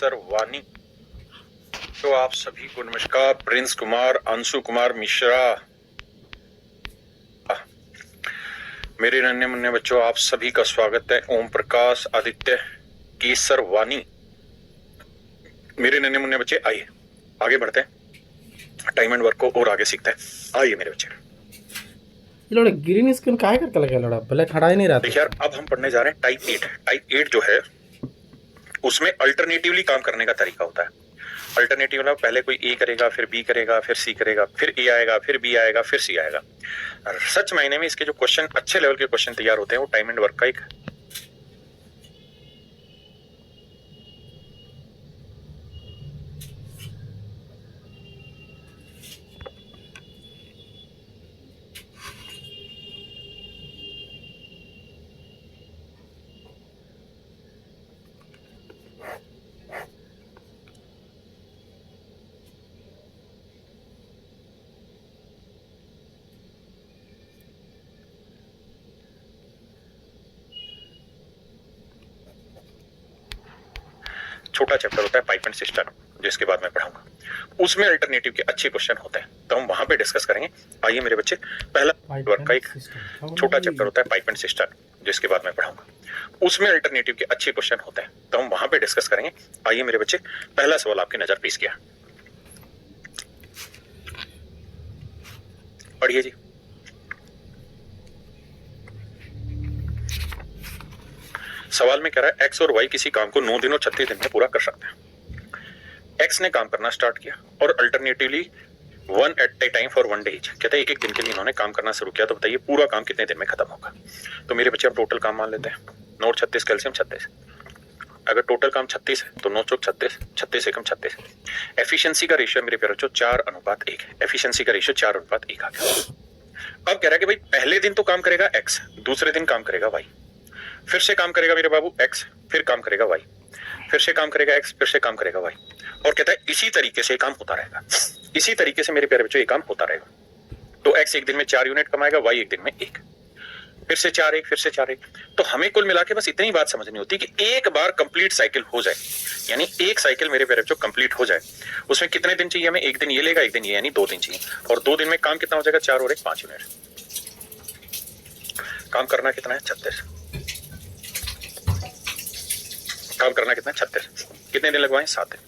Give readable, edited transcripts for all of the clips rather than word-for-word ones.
केसर वानी। तो आप सभी को नमस्कार। प्रिंस कुमार, अंशु कुमार मिश्रा, मेरे नन्हे मुन्ने बच्चों, आप सभी का स्वागत है। ओम प्रकाश, आदित्य, केसर वानी, मेरे नन्हे मुन्ने बच्चे, आइए आगे बढ़ते हैं, टाइम एंड वर्क को और आगे सीखते हैं। आइए मेरे बच्चे। लोड़ा ग्रीन स्क्रीन काहे करके लगा लोड़ा, पहले खड़ा ही नहीं रहा था। देखिए यार, अब हम पढ़ने जा रहे हैं टाइप 8। टाइप 8 जो है उसमें अल्टरनेटिवली काम करने का तरीका होता है। अल्टरनेटिव मतलब पहले कोई ए करेगा, फिर बी करेगा, फिर सी करेगा, फिर ए आएगा, फिर बी आएगा, फिर सी आएगा। सच मायने में इसके जो क्वेश्चन, अच्छे लेवल के क्वेश्चन तैयार होते हैं, वो टाइम एंड वर्क का एक छोटा चैप्टर होता है पाइप एंड सिस्टम, जिसके बाद मैं पढ़ाऊंगा। उसमें अल्टरनेटिव के अच्छे क्वेश्चन होते हैं, तो हम वहां पे डिस्कस करेंगे। आइए मेरे बच्चे, पहला वर्क का एक छोटा चैप्टर होता है पाइप एंड सिस्टम, जिसके बाद मैं पढ़ाऊंगा। उसमें अल्टरनेटिव के अच्छे क्वेश्चन होते हैं, तो हम वहां पे डिस्कस करेंगे। आइए मेरे बच्चे, पहला सवाल आपकी नजर पेश किया, पढ़िए जी। सवाल में कह रहा है एक्स और वाई किसी काम को 9 दिन और 36 दिन में पूरा कर सकते हैं। एक्स ने काम करना स्टार्ट किया और alternatively 1 at a time for 1 day. कहते हैं एक एक दिन के लिए इन्होंने काम करना शुरू किया, तो बताइए पूरा काम कितने दिन में खत्म होगा। तो मेरे बच्चे, हम टोटल काम मान लेते हैं। 9 36 कैल्शियम 36। अगर टोटल काम 36 है तो 9 चौक 36, 36 एकम 36। एफिशिएंसी का रेशियो मेरे प्यारे बच्चों 4:1 है। एफिशिएंसी का रेशियो 4:1 आ गया। अब कह रहा है कि भाई पहले दिन तो काम करेगा एक्स, दूसरे दिन काम करेगा वाई, फिर से काम करेगा मेरे बाबू एक्स, फिर काम करेगा वाई, फिर से काम करेगा एक्स, फिर से काम करेगा वाई। और कहता है इसी तरीके से काम होता रहेगा। इसी तरीके से मेरे प्यारे बच्चों ये काम होता रहेगा। तो एक्स एक दिन में 4 यूनिट कमाएगा, वाई एक दिन में 1, फिर से 4 1, फिर से 4 1। तो हमें कुल मिला के बस इतनी बात समझनी होती है कि एक बार कंप्लीट साइकिल हो जाए, यानी एक साइकिल मेरे प्यारे बच्चों कंप्लीट हो जाए, उसमें कितने दिन चाहिए हमें? एक दिन ये लेगा, एक दिन ये, यानी 2 दिन चाहिए। और 2 दिन में काम कितना हो जाएगा? 4 और 1 5 यूनिट। काम करना कितना है? 36। काम करना कितना? 36। कितने दिन लगवाएं? 7 दिन।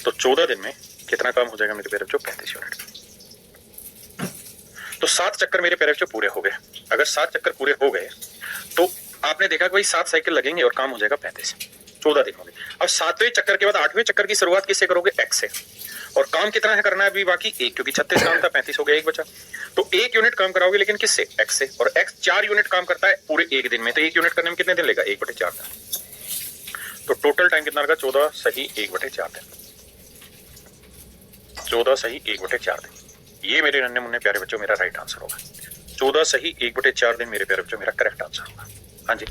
तो 14 दिन में कितना काम हो जाएगा मेरे प्यारे बच्चों? 35 यूनिट। तो 7 चक्कर मेरे प्यारे बच्चों पूरे हो गए। अगर 7 चक्कर पूरे हो गए तो आपने देखा कि भाई 7 साइकिल लगेंगे और काम हो जाएगा 35। 14 दिन हो गए। अब 7वें चक्कर के बाद 8वें चक्कर की शुरुआत किससे करोगे? एक्स से। और काम कितना है करना है अभी बाकी? 1, क्योंकि 36 काम था, 35 हो गया, 1 बचा। तो 1 यूनिट काम कराओगे, लेकिन किससे? एक्स से। और एक्स 4 यूनिट काम करता है पूरे 1 दिन में, तो 1 यूनिट करने में कितने दिन लेगा? 1/4 दिन। तो टोटल टाइम कितना लगा? 14 सही 1/4 दिन। 14 सही 1/4 दिन। ये मेरे नन्हे मुन्ने प्यारे बच्चों मेरा राइट आंसर होगा। 14 सही 1/4 दिन मेरे प्यारे बच्चों मेरा करेक्ट आंसर होगा। हाँ जी,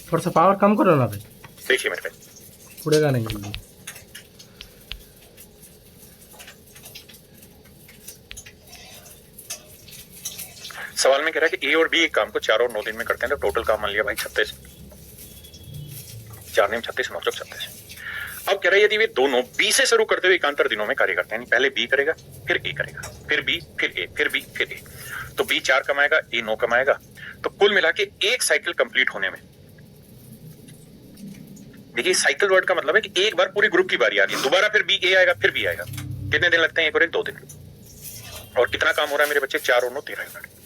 थोड़ा सा पावर कम करो ना भाई, देखिए मेरे भाई, उड़ेगा नहीं जल्दी। सवाल में कह रहा है कि ए और बी एक काम को 4 और 9 दिन में करते हैं, तो टोटल काम मान लिया भाई 36, 4 दिन 36, 9 36। अब कह रहा है यदि वे दोनों बी से शुरू करते हुए एकांतर दिनों में कार्य करते हैं, पहले बी करेगा, फिर ए करेगा, फिर बी, फिर ए, फिर बी, फिर ए, तो बी 4 कमाएगा, ए 9 कमाएगा, तो कुल मिला के एक साइकिल कंप्लीट होने में, देखिए साइकिल वर्ड का मतलब है कि एक बार पूरी ग्रुप की बारी आ गई, दोबारा फिर बी ए आएगा, फिर बी आएगा, कितने दिन लगते हैं? एक और एक 2 दिन। और कितना काम हो रहा है मेरे बच्चे? 4 और 9 13 यूनिट।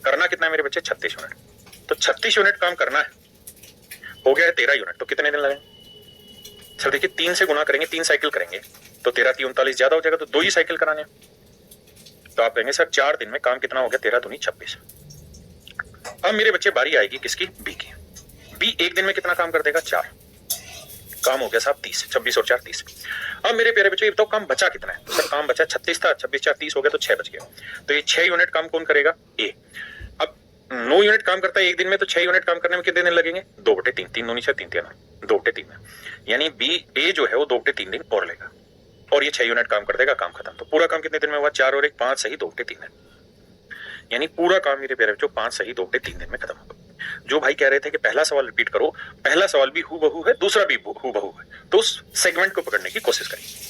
करना कितना है मेरे बच्चे? 36 यूनिट। तो 36 यूनिट काम करना है, हो गया है 13 यूनिट, तो कितने दिन लगेंगे सर? देखिए 3 से गुना करेंगे, 3 साइकिल करेंगे, तो 13 3 39 ज्यादा हो जाएगा, तो 2 ही साइकिल कराने। तो आप कहेंगे सर 4 दिन में काम कितना हो गया? 13 दूनी 26। अब मेरे बच्चे बारी आएगी किसकी? बी की। बी एक दिन में कितना काम कर देगा? 4। काम हो गया साहब 30, 26 और 4 30। अब मेरे प्यारे बच्चों ये बताओ काम बचा कितना है? तो सर काम बचा 36 था, 26 4 30 हो गया, तो 6 बच गया। तो ये 6 यूनिट काम कौन करेगा? ए। अब 9 यूनिट काम करता है एक दिन में, तो 6 यूनिट काम करने में कितने दिन लगेंगे? 2/3, 3 दूनी 6, 3 3 2/3 में, यानी बी ए जो है वो 2/3 दिन और लेगा, और ये 6 यूनिट काम कर देगा, काम खत्म। तो पूरा काम कितने दिन में हुआ? 4 और 1 5 सही 2/3 दिन, यानी पूरा काम मेरे प्यारे बच्चों 5 सही 2/3 दिन में खत्म होगा। जो भाई कह रहे थे कि पहला सवाल रिपीट करो, पहला सवाल भी हूबहू है, दूसरा भी हूबहू है, तो उस सेगमेंट को पकड़ने की कोशिश करिए।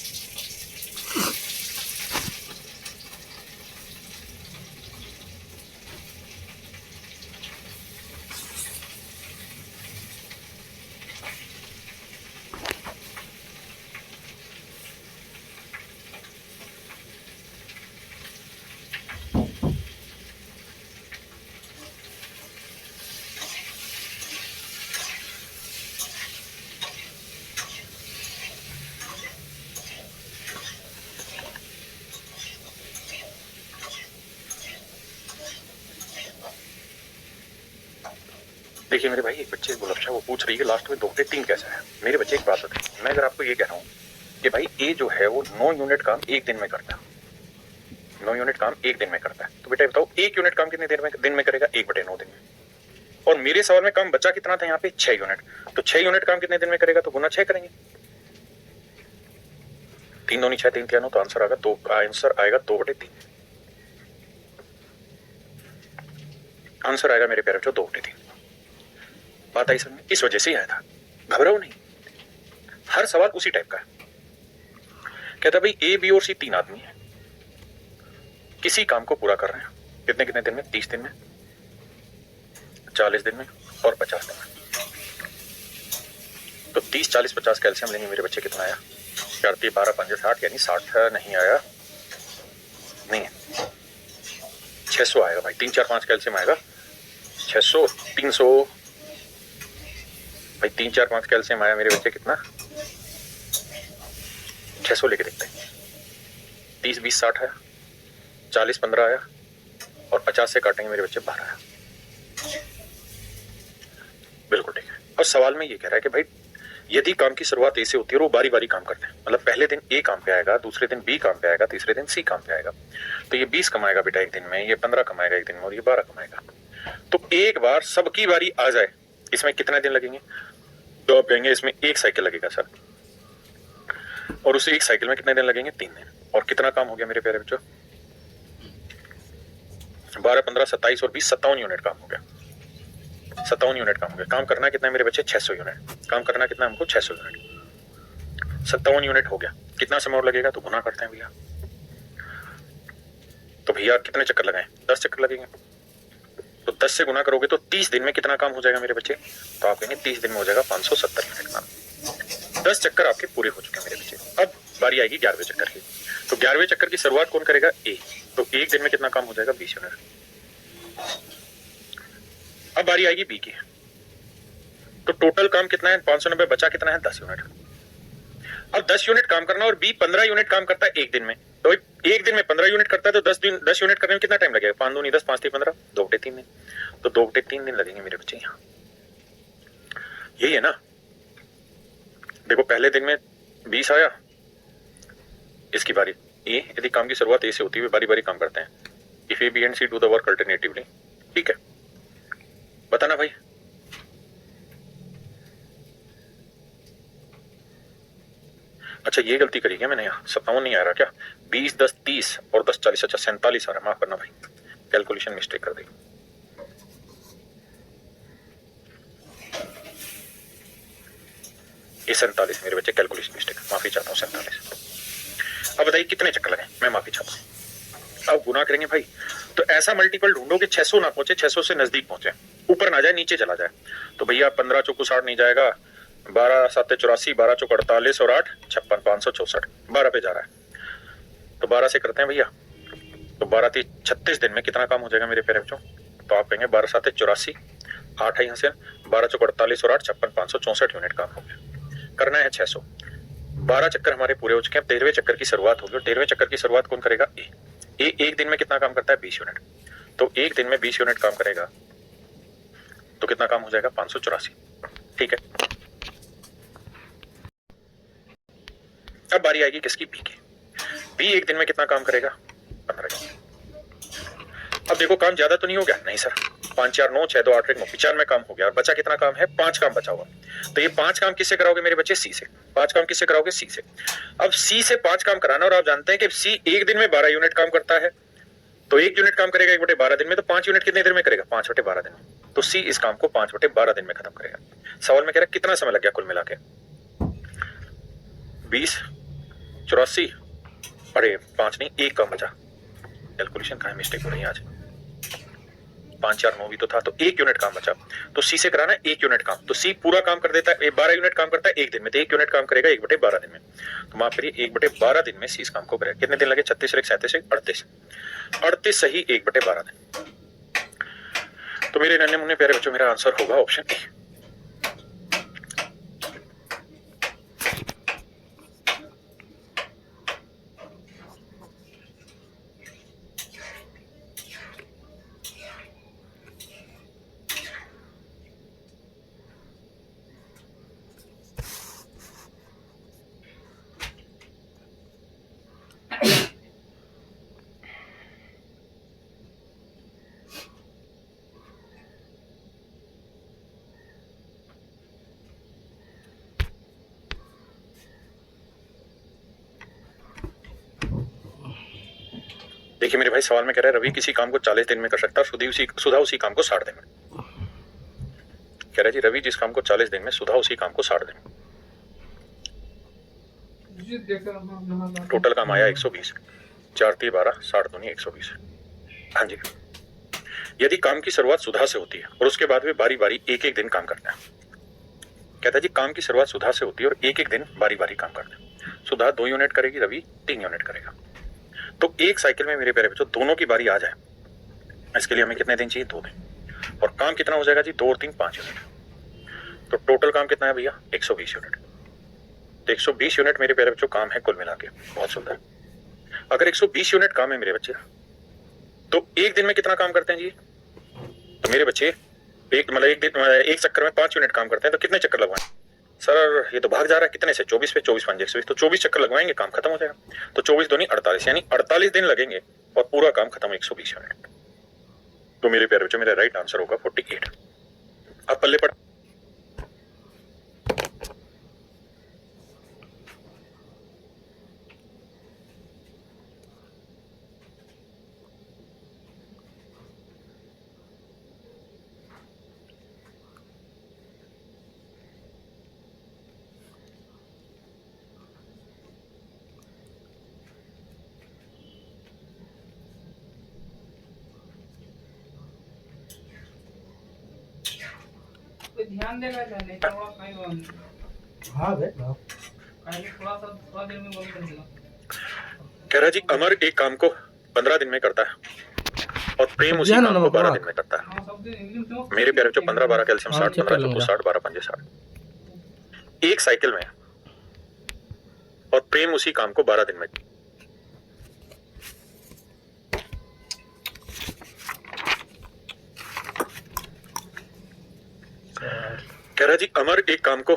देखिए मेरे भाई, एक बच्चे गुलफ्शा वो पूछ रही है लास्ट में 2/3 कैसा है। मेरे बच्चे एक बात बताइए, मैं अगर आपको ये कह रहा हूँ कि भाई ए जो है वो 9 यूनिट काम एक दिन में करता है, 9 यूनिट काम एक दिन में करता है, तो बेटा बताओ 1 यूनिट काम कितने दिन में करेगा? 1/9 दिन में। और मेरे सवाल में काम बचा कितना था यहाँ पे? 6 यूनिट। तो 6 यूनिट काम कितने दिन में करेगा? तो गुना 6 करेंगे, 3 दूनी 6 3 3 9, तो आंसर आएगा 2/3। आंसर आएगा मेरे प्यारे बच्चों 2/3। बात आई समझ में? इस वजह से ही आया था, घबराओ नहीं, हर सवाल उसी टाइप का है। कहता भाई ए बी और सी 3 आदमी है, किसी काम को पूरा कर रहे हैं, कितने कितने दिन में? 30 दिन में, 40 दिन में और 50 दिन में। तो 30 40 50 कैल्शियम लेंगे मेरे बच्चे, कितना आया? 4 3 12 5 60, यानी 60 नहीं आया, नहीं है 600 आएगा भाई। 3 4 5 कैल्शियम आएगा 600, 300 भाई, 3 4 5 कैल्शियम आया मेरे बच्चे, कितना? 600 लेके देखते हैं। 30 20 60 आया, 40 15 आया, और 50 से काटेंगे मेरे बच्चे 12 आया। बिल्कुल ठीक है। और सवाल में ये कह रहा है कि भाई यदि काम की शुरुआत ए से होती है और वो बारी बारी काम करते हैं, मतलब पहले दिन ए काम पे आएगा, दूसरे दिन बी काम पे आएगा, तीसरे दिन सी काम पे आएगा, तो ये 20 कमाएगा बेटा एक दिन में, ये 15 कमाएगा एक दिन में, और ये 12 कमाएगा। तो एक बार सबकी बारी आ जाए, इसमें कितने दिन लगेंगे? तो आप कहेंगे इसमें एक साइकिल लगेगा सर, और उसे एक साइकिल में कितने दिन लगेंगे? 3 दिन। और कितना काम हो गया मेरे प्यारे बच्चों? 12 15 27 और 20 57 यूनिट काम हो गया, 57 यूनिट काम हो गया। काम करना कितना है मेरे बच्चे? 600 यूनिट। काम करना कितना है हमको? 600 यूनिट। 57 यूनिट हो गया, कितना समय और लगेगा? तो गुना करते हैं भैया। तो भैया कितने चक्कर लगाएं? 10 चक्कर लगेंगे। तो 10 से गुना करोगे तो 30 दिन में कितना काम हो जाएगा मेरे बच्चे? तो आप कहेंगे 30 दिन में हो जाएगा 570 यूनिट काम। 10 चक्कर आपके पूरे हो चुके हैं मेरे बच्चे। अब बारी आएगी 11वें चक्कर की। तो 11वें चक्कर की शुरुआत कौन करेगा? ए। तो एक दिन में कितना काम हो जाएगा? 20 यूनिट। अब बारी आएगी बी की। तो टोटल काम कितना है? 590, बचा कितना है? 10 यूनिट। अब 10 यूनिट काम करना, और बी 15 यूनिट काम करता है एक दिन में। तो एक दिन में 15 यूनिट करता है, तो 10 यूनिट करने में कितना टाइम लगेगा? 5 दूनी 10 5 3 15, 2/3 दिन। तो 2/3 दिन लगेंगे मेरे बच्चे यहाँ। यही है ना? देखो पहले दिन में 20 आया, इसकी बारी ए, यदि काम की शुरुआत ए से होती हुई बारी बारी काम करते हैं, if A B and C do the work alternatively, ठीक है, बताना भाई। अच्छा ये गलती करी क्या मैंने, यहाँ 57 नहीं आ रहा क्या, 20 10 30 और 10 40, अच्छा 47 आ रहा, माफ करना भाई, कैलकुलेशन मिस्टेक कर दी। ये 47 मेरे बच्चे, कैलकुलेशन मिस्टेक, माफी चाहता हूँ 47। अब बताइए कितने चक्कर लगे, मैं माफी चाहता हूँ। अब गुना करेंगे भाई, तो ऐसा मल्टीपल ढूंढो कि 600 ना पहुंचे, 600 से नजदीक पहुंचे, ऊपर ना जाए नीचे चला जाए। तो भैया 15 चौको 60 नहीं जाएगा, 12 7 84, 12 चौक 48 और 8 56, 564, 12 पे जा रहा है। तो 12 से करते हैं भैया, तो 12 3 36 दिन में कितना काम हो जाएगा मेरे प्यारे बच्चों, तो आप कहेंगे 12 7 84, 8 है यहाँ से, 12 चौक 48 और 8 56, 564 यूनिट काम हो गया। करना है 600, 12 चक्कर हमारे पूरे हो चुके हैं, 13वें चक्कर की शुरुआत होगी। और 13वें चक्कर की शुरुआत कौन करेगा, ए एक दिन में कितना काम करता है, 20 यूनिट। तो एक दिन में 20 यूनिट काम करेगा तो कितना काम हो जाएगा, 584। ठीक है, अब बारी आएगी किसकी, बी की। बी एक दिन में कितना काम करेगा, 15 यूनिट। अब देखो काम ज्यादा तो नहीं हो गया, नहीं सर, 5 4 9 6 2 8 1 9, 95 काम हो गया, और बचा कितना काम है, 5 काम बचा हुआ। तो ये 5 काम किससे कराओगे मेरे बच्चे, सी से। 5 काम किससे कराओगे, सी से। अब सी से 5 काम कराना, और आप जानते हैं कि सी एक दिन में 12 यूनिट काम करता है, तो 1 यूनिट काम करेगा 1/12 दिन में, तो 5 यूनिट कितने देर में करेगा, 5/12 दिन में। तो सी इस काम को 5/12 दिन में खत्म करेगा। सवाल में कह रहा है कितना समय लग गया कुल मिला के, 20 84, अरे 5 नहीं 1 काम बचा, कैलकुलेशन कहाँ मिस्टेक हो रही है आज, 5 4 9 भी तो था, तो 1 यूनिट काम बचा। तो सी से कराना 1 यूनिट काम, तो सी पूरा काम कर देता है, 12 यूनिट काम करता है एक दिन में, तो 1 यूनिट काम करेगा 1/12 दिन में। तो माफ करिए 1/12 दिन में सी इस काम को करेगा। कितने दिन लगे, 36 और 37 38, 38 सही 1/12 दिन। तो मेरे नन्हे मुन्ने प्यारे बच्चों, मेरा आंसर होगा ऑप्शन ए। देखिए मेरे भाई, सवाल में कह रहा है रवि किसी काम को 40 दिन में कर सकता है, सुधा उसी काम को 60 दिन में। कह रहा है जी रवि जिस काम को 40 दिन में, सुधा उसी काम को 60 दिन में। टोटल काम आया 120, 4 3 12, 60 दूनी 120। हाँ जी, यदि काम की शुरुआत सुधा से होती है और उसके बाद वे बारी बारी एक एक दिन काम करते हैं। कहता है जी काम की शुरुआत सुधा से होती है और एक एक दिन बारी बारी काम करते हैं। सुधा 2 यूनिट करेगी, रवि 3 यूनिट करेगा। तो एक साइकिल में मेरे प्यारे बच्चों दोनों की बारी आ जाए, इसके लिए हमें कितने दिन चाहिए, 2 दिन। और काम कितना हो जाएगा जी, 2 और 3 5 यूनिट। तो टोटल काम कितना है भैया, 120 यूनिट। तो 120 यूनिट मेरे प्यारे बच्चों काम है कुल मिला के। बहुत सुंदर। अगर 120 यूनिट काम है मेरे बच्चे, तो एक दिन में कितना काम करते हैं जी, तो मेरे बच्चे एक चक्कर में 5 यूनिट काम करते हैं, तो कितने चक्कर लगवाएं सर, ये तो भाग जा रहा है कितने से, 24 पे, 24 5 120, तो 24 चक्कर लगवाएंगे काम खत्म हो जाएगा। तो 24 दूनी 48, यानी 48 दिन लगेंगे और पूरा काम खत्म 120 यूनिट। तो मेरे प्यारे बच्चों मेरा राइट आंसर होगा 48। अब पल्ले पड़, ध्यान देगा नहीं थोड़ा कहीं बंद। हाँ भाई थोड़ा देर में बंद कर देगा। कह रहा जी अमर एक काम को 15 दिन में करता है और प्रेम उसी काम को 12 दिन में करता है। हाँ सब दिन इंग्लिश में मेरे प्यारे बच्चों 15 12 कैल्शियम 60, 15 चौको 60, 12 पंजे 60, एक साइकिल में, और प्रेम उसी काम को 12 दिन में। कह रहा जी अमर एक काम को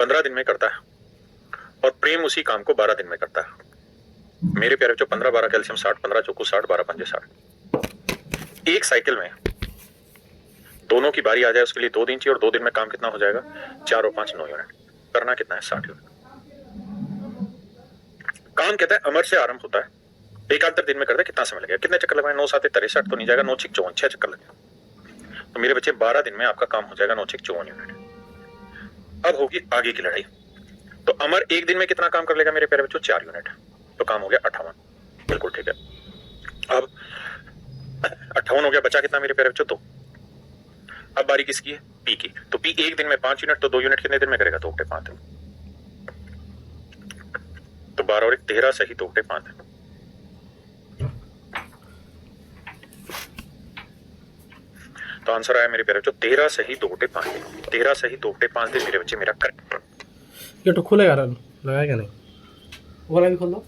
15 दिन में करता है और प्रेम उसी काम को 12 दिन में करता है। मेरे प्यारे बच्चों 15-12 कैल्शियम 60, 15 चौको 60, 12 पंजे 60। एक साइकिल में दोनों की बारी आ जाए उसके लिए 2 दिन चाहिए और 2 दिन में काम कितना हो जाएगा? 4 और 5 9 यूनिट। करना कितना है? 60 यूनिट। काम कहता है अमर से आरंभ होता है, एक आध दिन में करता है। कितना समय लगेगा? कितने चक्कर लगाए? 9 7 63 तो नहीं जाएगा, 9 6 54 6 चक्कर लगेगा। तो मेरे बच्चे 12 दिन में आपका काम हो जाएगा 9 6 54 यूनिट। अब होगी आगे की लड़ाई। तो अमर एक दिन में कितना काम कर लेगा मेरे प्यारे बच्चों? 4 यूनिट। तो काम हो गया 58। बिल्कुल ठीक है। अब 58 हो गया, बचा कितना मेरे प्यारे बच्चों? 2। अब बारी किसकी है? पी की। तो पी एक दिन में 5 यूनिट, तो 2 यूनिट कितने दिन में करेगा? 2 बटे 5 दिन। तो 12 और 1 13 सही 2 बटे 5 दिन। तो आंसर आया मेरे प्यारे बच्चों 13 सही 2 बटे 5 दिन। 13 सही 2 बटे 5 दिन मेरे बच्चे मेरा करेक्ट। ये तो खुलेगा रन लगाया क्या नहीं? वो वाला भी खोल दो।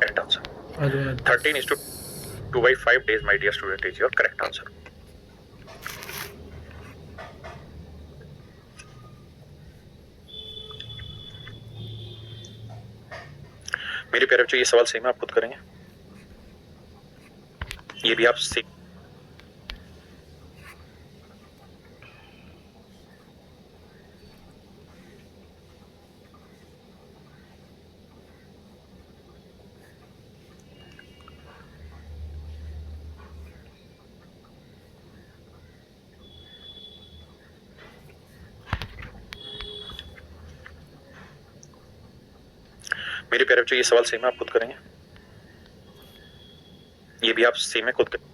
Correct answer. 13:2/5 days my dear student is your correct answer। मेरे प्यारे बच्चों ये सवाल सही में आप खुद करेंगे, ये भी आप सीख। मेरे प्यारे बच्चों ये सवाल सही में आप खुद करेंगे, ये भी आप सही में खुद करें।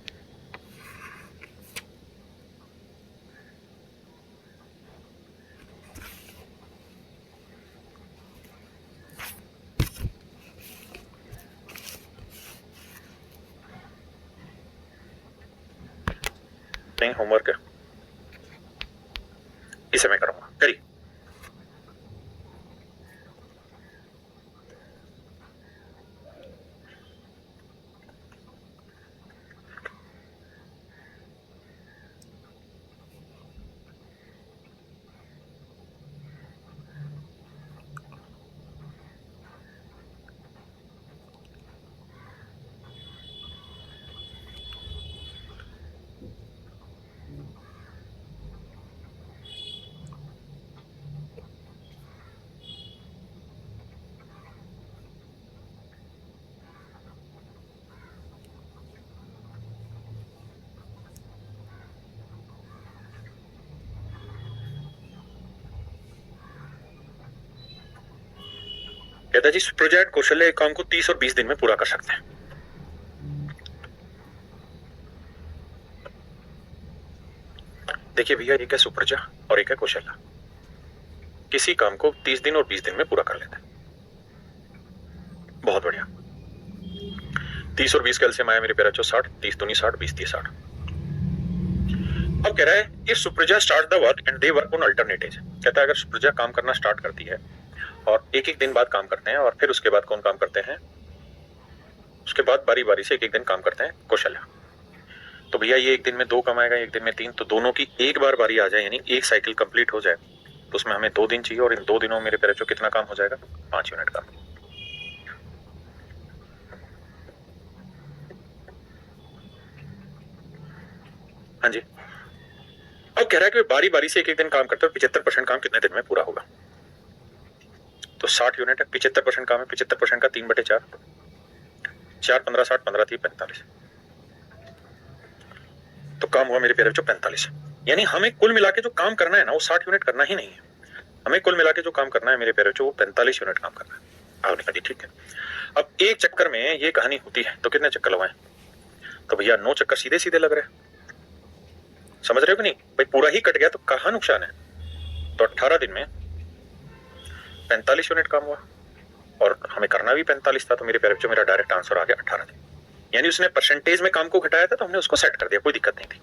नहीं होमवर्क है, इसे मैं करूंगा। करिए। कहता जी प्रोजेक्ट कौशल्य एक काम को 30 और 20 दिन में पूरा कर सकते हैं। देखिए भैया, एक है सुप्रजा और एक है कौशल्य। किसी काम को 30 दिन और 20 दिन में पूरा कर लेते हैं। बहुत बढ़िया। 30 और 20 कैल्शियम आया मेरे प्यारे बच्चों 60। 30 दूनी 60, 20 3 60। अब कह रहा है if Supraja start the work and they work on alternatives. कहता है अगर सुप्रजा काम करना स्टार्ट करती है और एक एक दिन बाद काम करते हैं, और फिर उसके बाद कौन काम करते हैं? उसके बाद बारी बारी से एक एक दिन काम करते हैं कौशल्य। तो भैया ये एक दिन में 2 कमाएगा, एक दिन में 3, तो दोनों की एक बार बारी आ जाए, यानी एक साइकिल कंप्लीट हो जाए, तो उसमें हमें 2 दिन चाहिए, और इन 2 दिनों में मेरे प्यारे बच्चों कितना काम हो जाएगा? 5 यूनिट का। हाँ जी। अब कह रहा है कि बारी बारी से एक एक दिन काम करते हैं, 75% काम कितने दिन में पूरा होगा? तो 60 यूनिट है, 75% काम है, 75% का 3/4, 4 15 60, 15 30 45। तो काम हुआ मेरे प्यारे बच्चों 45। यानी हमें कुल मिला के जो काम करना है ना, वो 60 यूनिट करना ही नहीं है। हमें कुल मिला के जो काम करना है मेरे प्यारे बच्चों, वो 45 यूनिट काम करना है। आपने कहा ठीक है। अब एक चक्कर में ये कहानी होती है, तो कितने चक्कर लगाएं? तो भैया 9 चक्कर सीधे सीधे लग रहे हैं। समझ रहे हो कि नहीं भाई, पूरा ही कट गया तो कहाँ नुकसान है। तो 18 दिन में 45 यूनिट काम हुआ और हमें करना भी 45 था, तो मेरे प्यारे बच्चों मेरा डायरेक्ट आंसर आ गया 18 दिन। यानी उसने परसेंटेज में काम को घटाया था तो हमने उसको सेट कर दिया, कोई दिक्कत नहीं थी।